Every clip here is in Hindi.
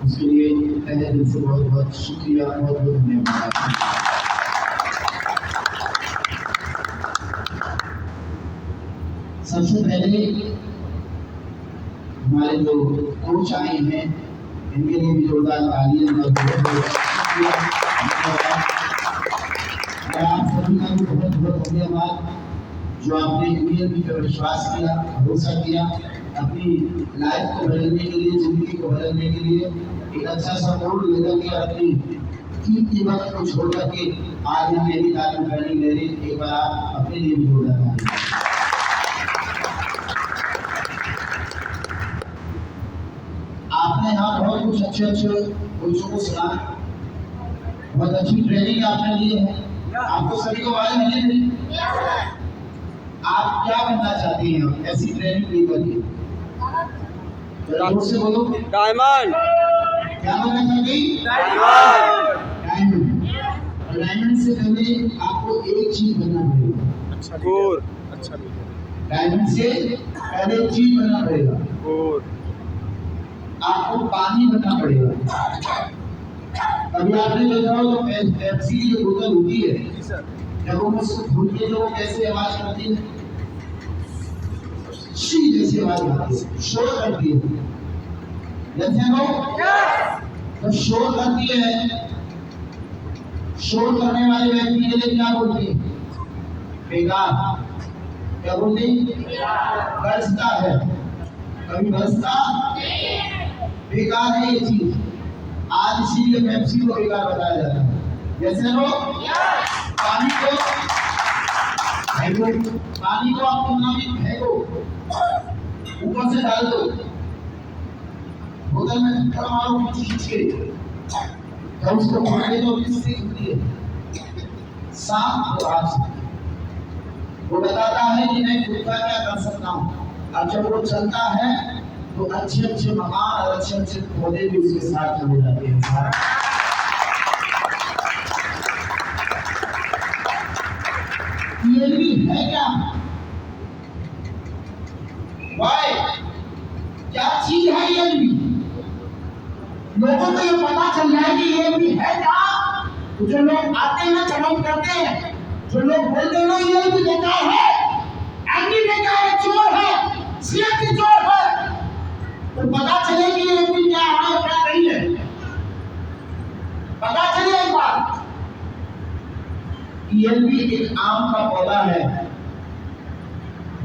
उसके लिए तहे दिल से बहुत बहुत शुक्रिया, बहुत बहुत धन्यवाद। सबसे पहले हमारे जो कोच आए हैं इनके लिए भी जोरदार तालियां और बहुत बहुत शुक्रिया। आप सभी का भी बहुत बहुत धन्यवाद जो आपने यूनियन पर विश्वास किया, भरोसा किया, अपनी लाइफ को बदलने के लिए, जिंदगी को बदलने के लिए एक अच्छा सा मोड़ लेकर के अपनी कीमती वक्त को छोड़ करके आज हम मेरी तालीम ट्रेनिंग ले रहे हैं। एक बार आप अपने लिए भी जोरदार तालियां। आपने यहाँ बहुत कुछ अच्छे अच्छे कोचों को सुना, बहुत अच्छी ट्रेनिंग आपने ली है। आपको सभी को आवाज मिली नहीं? आप क्या बनना चाहती हैं ऐसी ट्रेनिंग ली करके? जोर से बोलो। डायमंड। क्या बनना चाहती? डायमंड। डायमंड। और डायमंड से पहले आपको एक चीज बनना पड़ेगा। अच्छा गोर। अच्छा डायमंड से पहले एक चीज बनना पड़ेगा। गोर। आपको पानी बनना पड़ेगा। अभी आपने देखा हो तो पेप्सी की जो बोतल होती है, जब वो उसको खोलते तो वो कैसे आवाज करती है? शी जैसी आवाज आती है, शोर करती है। जैसे वो तो शोर करती है, शोर करने वाले व्यक्ति के लिए क्या बोलती है? बेकार। क्या बोलती? बरसता है। कभी बरसता बेकार है ये चीज। आज इसीलिए पेप्सी को बेकार बताया जाता है। जैसे लोग पानी को फेंको, पानी को आप तुलना में फेंको, ऊपर से डाल दो, बोतल में थोड़ा मारो खींच के, जब उसको खोले तो किससे खुलती है? सांप को हाथ से। वो बताता है कि मैं खुद का क्या कर सकता हूँ। और जब वो चलता है तो अच्छे अच्छे मकान और अच्छे अच्छे पौधे भी उसके साथ चले जाते हैं। ये भी है क्या? वाई क्या चीज है ये भी? लोगों को ये पता चल जाए कि ये भी है क्या? तो जो लोग आते हैं चढ़ाई करते हैं, जो लोग बोलते हैं ये भी बेकार है, एंटी बेकार है, चोर है, सियासी चोर है, तो पता चले कि ये भी क्या है क्या नहीं है। पता चले एक बार, ये भी एक आम का पौधा है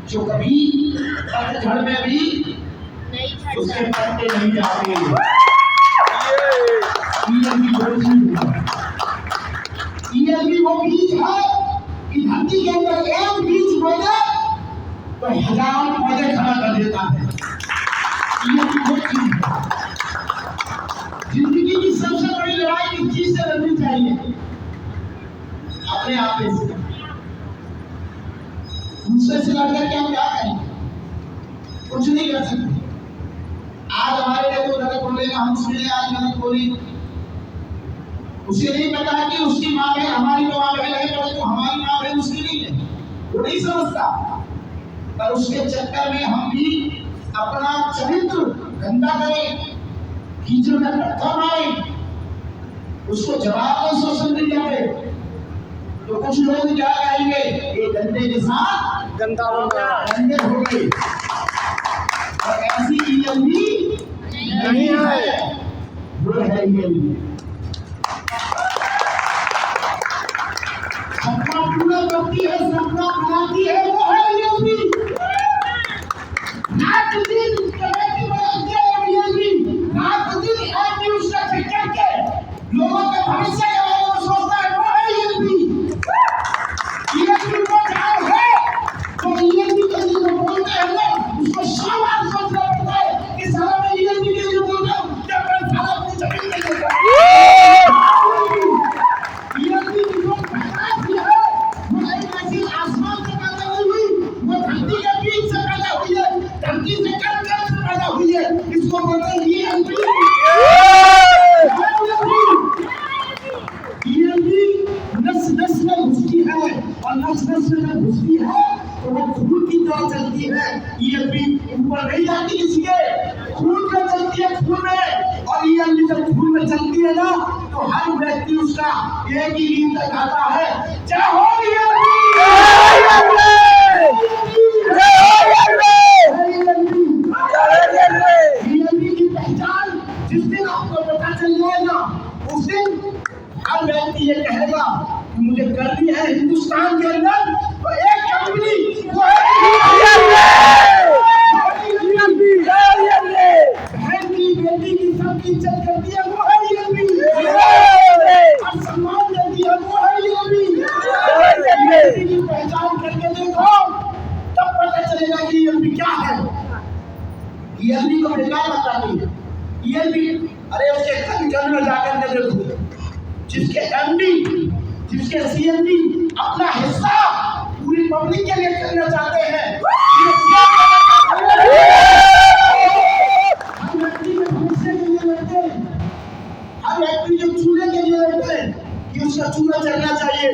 जो कभी पतझड़ में भी उसके पत्ते नहीं जाते। ये भी वो बीज है कि धरती के अंदर एक बीज बोले तो हजारों पौधे खड़ा कर देता है। ये भी वो चीज है। जिंदगी की सबसे बड़ी लड़ाई किस चीज से लड़नी चाहिए? अपने आप से। दूसरे से लड़कर के हम क्या करेंगे? कुछ नहीं कर सकते। आज हमारे लिए वो गलत बोलेगा, हम उसके लिए आज गलत बोली, उसे नहीं पता कि उसकी माँ बहन हमारी तो माँ बहन है, तो हमारी माँ बहन उसकी नहीं है, वो नहीं समझता। पर उसके चक्कर में हम भी अपना चरित्र गंदा करें, कीचड़ में पत्थर मारें, उसको जवाब दें सोशल मीडिया पे, तो कुछ लोग क्या कहेंगे? ये गंदे के साथ गंदा हो गया, गंदे हो गए। और ऐसी ईएल भी नहीं है, वो है ईएल। सपना पूरा करती है, सपना बनाती है, वो है ईएल भी। रात दिन कमेटी बनाती है ईएल भी, रात दिन एक न्यूज़ का चक्कर के लोगों के भविष्य के बारे में सोचता है, वो है ईएल भी। ईएल भी वो जान है तो ईएल भी के लिए बोलते हैं लोग, उसको 100 बार सोचना पड़ता है कि साला मैं ईएल भी के लिए बोल रहा हूँ, जब मैं साला अपनी जमीन नहीं देता। ईएल भी जो खराब है, वो एक ऐसी आसमान से पैदा हुई उसका एक ही गीत गाता है, जय हो की पहचान जिस दिन आपको पता चल जाएगा, उस दिन हर व्यक्ति ये कहेगा कि मुझे करनी है हिंदुस्तान के अंदर तो एक कंपनी, वो बहन की बेटी की सबकी इज्जत करती है, वो है और सम्मान देती है, वो है की पहचान करके देखो, तब पता चलेगा कि ELP क्या है। ELP को बेकार बताती है। ELP, अरे उसके घर में जाकर के देखो, जिसके MD, जिसके CMD अपना हिस्सा पूरी पब्लिक के लिए करना चाहते हैं, हर व्यक्ति के भविष्य के लिए लड़ते हैं, हर व्यक्ति जो चूल्हे के लिए लड़ते हैं कि उसका चूल्हा चलना चाहिए,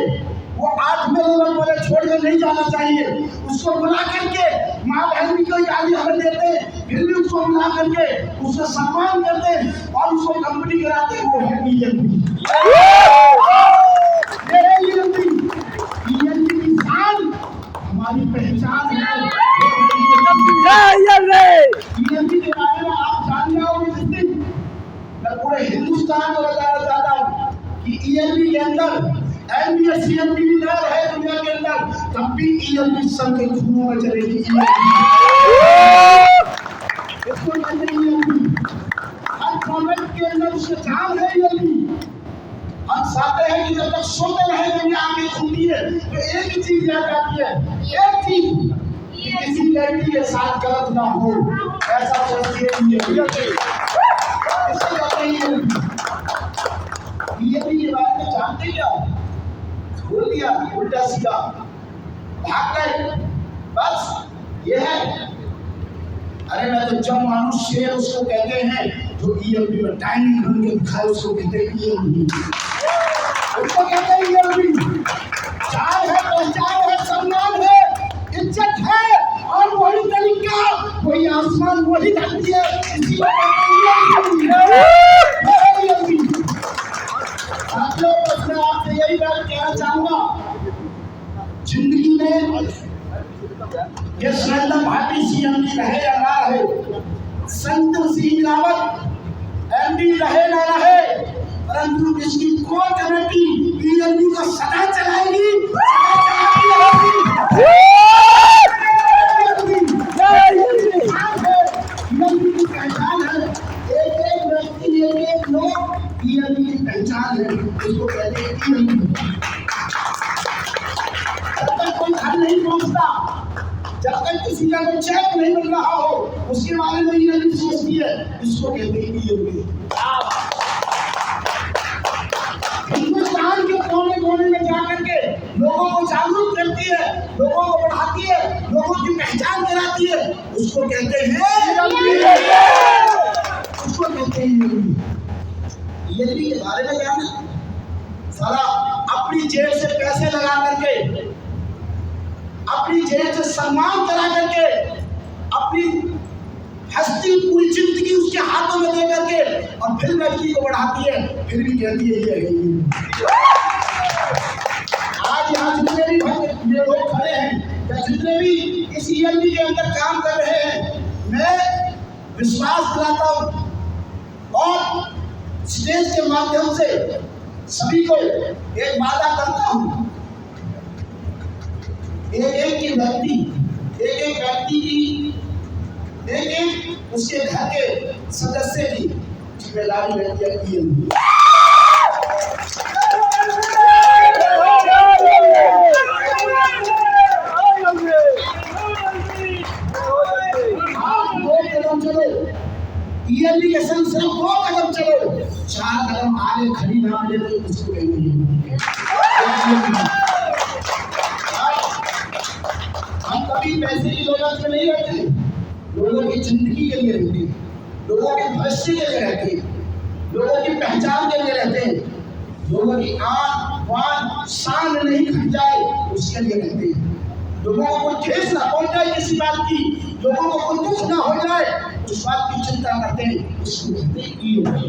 वो 8 महीने वाले छोड़ कर नहीं जाना चाहिए, उसको बुला करके माँ बहन भी कोई गाली हमें देते हैं, फिर भी उसको बुला करके उसका सम्मान करते हैं और उसको कंपनी कराते हैं, वो है ELP। ELP की शान हमारी पहचान है। ELP के बारे में आप जान जाओगे जिस दिन, मैं पूरे हिंदुस्तान को बताना चाहता हूँ कि ELP के अंदर MBA CMD भी ना रहे दुनिया के अंदर, तब भी ELP संघ के खून में चलेगी। इसको कहते हैं ELP, हर कमेंट के अंदर उसका जान है ELP। हम चाहते हैं कि जब तक सोते रहे दुनिया आगे खुलती है तो एक ही चीज याद आती है, एक चीज, किसी लड़की के साथ गलत ना हो, ऐसा सोचती है ELP के बारे में जानते क्या? बोल दिया उल्टा सीधा, भाग गए, बस ये है। अरे मैं तो जब मानुष शेर उसको कहते हैं, जो ELP में डायनिंग बन के दिखाए उसको कहते हैं ELP, उसको कहते हैं ELP। चार है, पहचान है, सम्मान है, इज्जत है, और वही तरीका, वही आसमान, वही धरती है, इसी को कहते हैं ELP। साथियों, बस मैं आपसे यही बात कहना चाहूंगा, जिंदगी में ये श्रद्धा भाटी CMD रहे या ना रहे, संत सिंह रावत MD रहे ना रहे, परंतु इसकी कोर कमेटी ELP को सदा चलाएगी, ELP की पहचान है, एक एक व्यक्ति, एक एक लोग ELP की पहचान है, इसको कहते हैं ELP। जब तक कोई घर नहीं पहुंचता, जब तक किसी का कोई चेक नहीं मिल रहा हो, उसके बारे में ELP सोचती है, इसको कहते हैं ELP। हिंदुस्तान के कोने कोने में जाकर के लोगों को जागरूक करती है, लोगों को बढ़ाती है, लोगों की पहचान कराती है, उसको कहते हैं उसको कहते हैं ELP के बारे में जानना, सारा अपनी जेब से पैसे लगा करके, अपनी जेब से सम्मान करा करके, अपनी हस्ती पूरी जिंदगी उसके हाथों में दे करके, और फिर व्यक्ति को बढ़ाती है, फिर भी कहती है ये। आज यहाँ जितने भी ये लोग खड़े हैं, या जितने भी इस ELP के अंदर काम कर रहे हैं, मैं विश्वास दिलाता हूँ और स्टेज के माध्यम से सभी को एक वादा करता हूँ, एक व्यक्ति की, एक उसके घर के सदस्य की जिम्मेदारी रहती है ELP। आप 2 कदम चलो, ELP के संग सिर्फ 2 कदम चलो, 4 कदम आगे खड़ी ना मिले तो उसको कहेंगे। हम कभी पैसे की दौलत में नहीं रहते, लोगों की जिंदगी के लिए रहते हैं, लोगों के भविष्य के लिए रहते हैं, लोगों की पहचान के लिए रहते हैं, लोगों की आन बान शान नहीं खट जाए उसके लिए रहते हैं, लोगों को कोई ठेस ना पहुंचाए किसी बात की, लोगों को कोई दुख ना हो जाए उस बात की चिंता करते हैं, उसको कहते हैं ELP।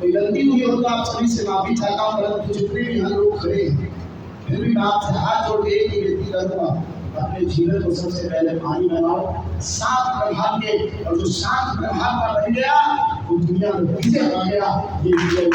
कोई गलती हुई हो तो आप सभी से माफी चाहता हूँ, परंतु जितने भी यहाँ लोग खड़े हैं फिर भी मैं आपसे हाथ जोड़ के एक ही विनती करूंगा, अपने जीवन को सबसे पहले पानी बनाओ, सात प्रभाव के, और जो सात प्रभाव का बन गया वो दुनिया में विजय आ गया। ये विजय